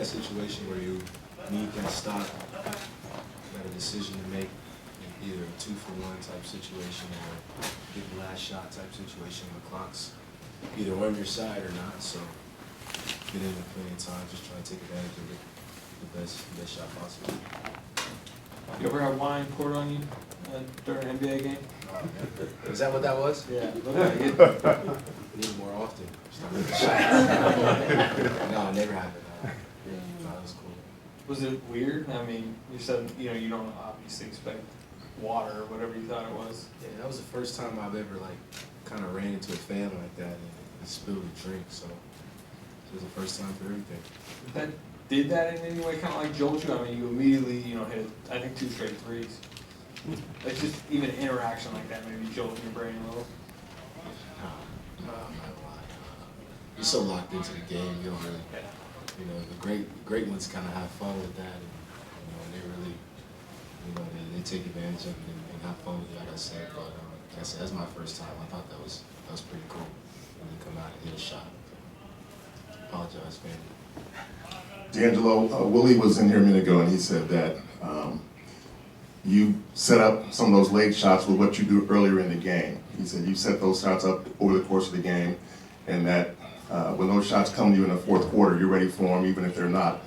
that situation where you need that stop, you got a decision to make, either a 2-for-1 type situation or a big last shot type situation where the clock's either on your side or not. So get in there plenty of time, just try to take advantage of it, the best shot possible. You ever have wine poured on you during an NBA game? Is that what that was? Yeah, look like it. Need it more often. No, it never happened. No, that was cool. Was it weird? I mean, you said, you know, you don't obviously expect water or whatever you thought it was. Yeah, that was the first time I've ever kind of ran into a fan like that and spilled a drink. So it was the first time for everything. Did that in any way kind of like jolt you? I mean, you immediately, you know, hit, I think, 2 straight threes. Like just even an interaction like that maybe jolting your brain a little. No, I'm not lying. You're so locked into the game, you don't really, you know, the great ones kind of have fun with that, and you know, they really, you know, they take advantage of it and have fun with it, like I said. But like I said, that's my first time. I thought that was pretty cool when you come out and hit a shot. Apologize, man. D'Angelo, Willie was in here a minute ago and he said that you set up some of those late shots with what you do earlier in the game. He said you set those shots up over the course of the game, and that when those shots come to you in the fourth quarter, you're ready for them even if they're not.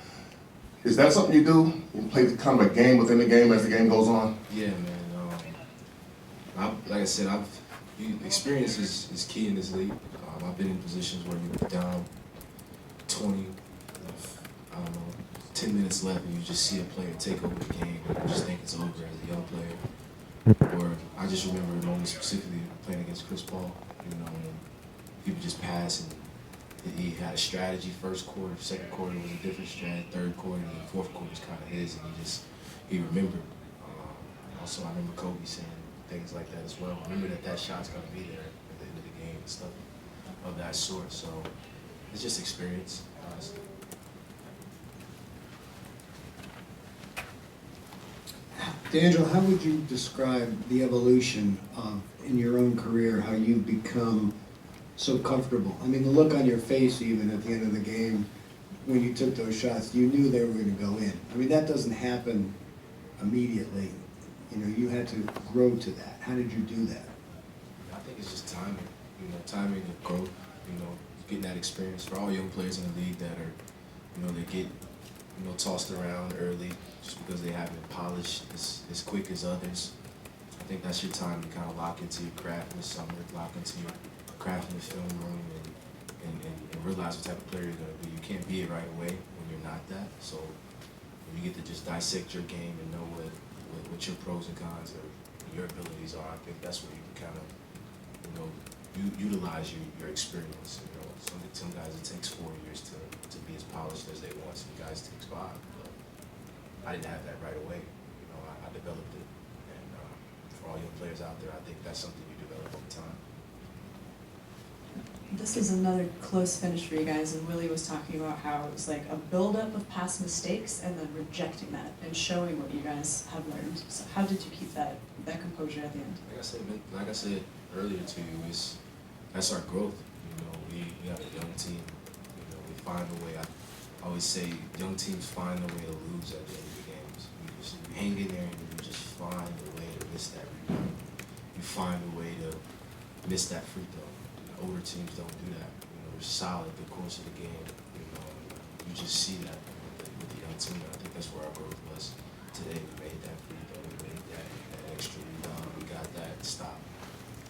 Is that something you do? You play kind of a game within the game as the game goes on? Yeah, man. Like I said, experience is key in this league. I've been in positions where you're down 20, I don't know, 10 minutes left, and you just see a player take over the game, and you just think it's over as a young player. Or I just remember a moment specifically playing against Chris Paul, you know, and people just pass, and he had a strategy first quarter, second quarter was a different strategy, third quarter, and the fourth quarter was kind of his, and he remembered. Also, I remember Kobe saying things like that as well. Remember that shot's gonna be there at the end of the game and stuff of that sort. So it's just experience, honestly. D'Angelo, how would you describe the evolution of, in your own career, how you've become so comfortable? I mean, the look on your face even at the end of the game when you took those shots, you knew they were going to go in. I mean, that doesn't happen immediately. You know, you had to grow to that. How did you do that? I think it's just timing, you know, timing and growth, you know, getting that experience for all young players in the league that are, you know, they get, you know, tossed around early just because they haven't polished as quick as others. I think that's your time to kind of lock into your craft in the summer, lock into your craft in the film room, and realize what type of player you're going to be. You can't be it right away when you're not that. So when you get to just dissect your game and know what your pros and cons or your abilities are, I think that's where you can kind of, you know, utilize your experience. You know, some guys it takes 4 years to be as polished as they want. Some guys it takes 5. But I didn't have that right away. You know, I developed it, and for all young players out there, I think that's something you develop over time. This was another close finish for you guys, and Willie was talking about how it was like a buildup of past mistakes and then rejecting that and showing what you guys have learned. So how did you keep that composure at the end? Like I said earlier to you, that's our growth. You know, we have a young team. You know, we find a way. I always say young teams find a way to lose at the end of the games. You hang in there and you just find a way to miss that rebound. You find a way to miss that free throw. Older teams don't do that. You know, they're solid the course of the game. You know, you just see that with the young team. I think that's where our growth was today. We made that free throw. We made that extra rebound. We got that stop.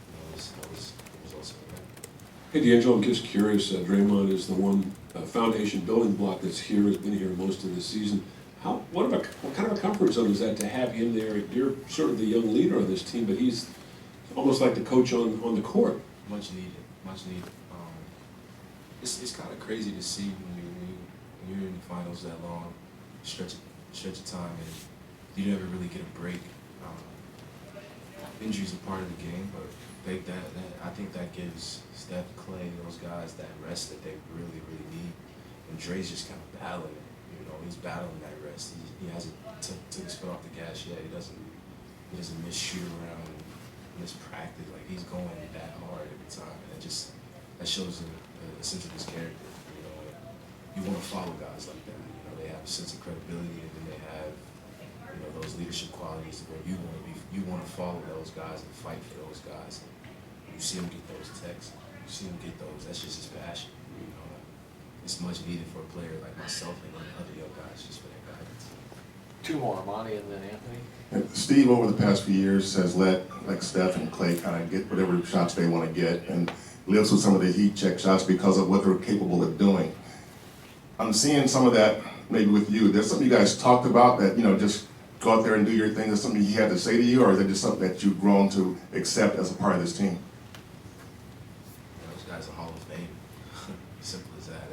You know, it was the results of that. Hey, D'Angelo, I'm just curious. Draymond is the one foundation building block that's here, has been here most of the season. What kind of a comfort zone is that to have him there? You're sort of the young leader of this team, but he's almost like the coach on the court. Much needed. It's kind of crazy to see when you're in the finals that long stretch of time and you never really get a break. Injuries are part of the game, but I think that gives Steph, Klay, those guys that rest that they really, really need. And Dre's just kind of battling it. You know, he's battling that rest. He hasn't took his foot off the gas yet. He doesn't miss shoot around and miss practice. Like, he's going that hard every time, and that shows a sense of his character. You know, you want to follow guys like that. You know, they have a sense of credibility, and then they have, you know, those leadership qualities where you want to follow those guys and fight for those guys. And you see him get those texts, you see him get those. That's just his passion. You know, it's much needed for a player like myself and other young guys, just for that guidance. Two more, Monty and then Anthony. And Steve, over the past few years, has let like Steph and Klay kind of get whatever shots they want to get, and lives with some of the heat check shots because of what they're capable of doing. I'm seeing some of that maybe with you. There's something you guys talked about that, you know, just go out there and do your thing. Is something he had to say to you, or is it just something that you've grown to accept as a part of this team? Yeah, those guys are Hall of Fame. Simple as that.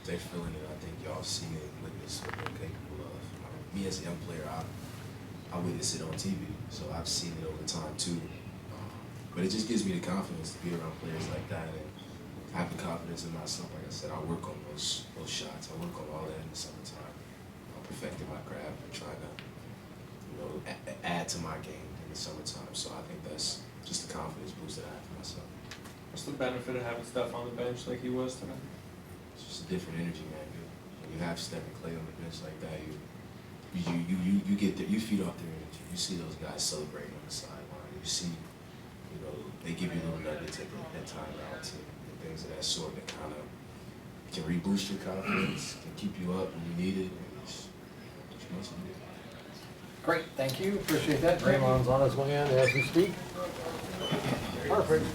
They're feeling it. I think y'all seen it, witnessed what they're capable of. Me as a young player, I witnessed it on TV, so I've seen it over time too. But it just gives me the confidence to be around players like that, and having confidence in myself. Like I said, I work on those shots. I work on all that in the summertime. I'm perfecting my craft and trying to, you know, add to my game in the summertime. So I think that's just the confidence boost that I have for myself. What's the benefit of having Steph on the bench like he was today? It's just a different energy, man. When you have Steph and Klay on the bench like that, you get there, you feed off their energy. You see those guys celebrating on the sideline. You see, you know, they give you little nuggets at that time out and things of that sort that kind of can reboost your confidence, can keep you up when you need it, and it's much needed. Great, thank you, appreciate that. Draymond's on his way in as we speak. Perfect.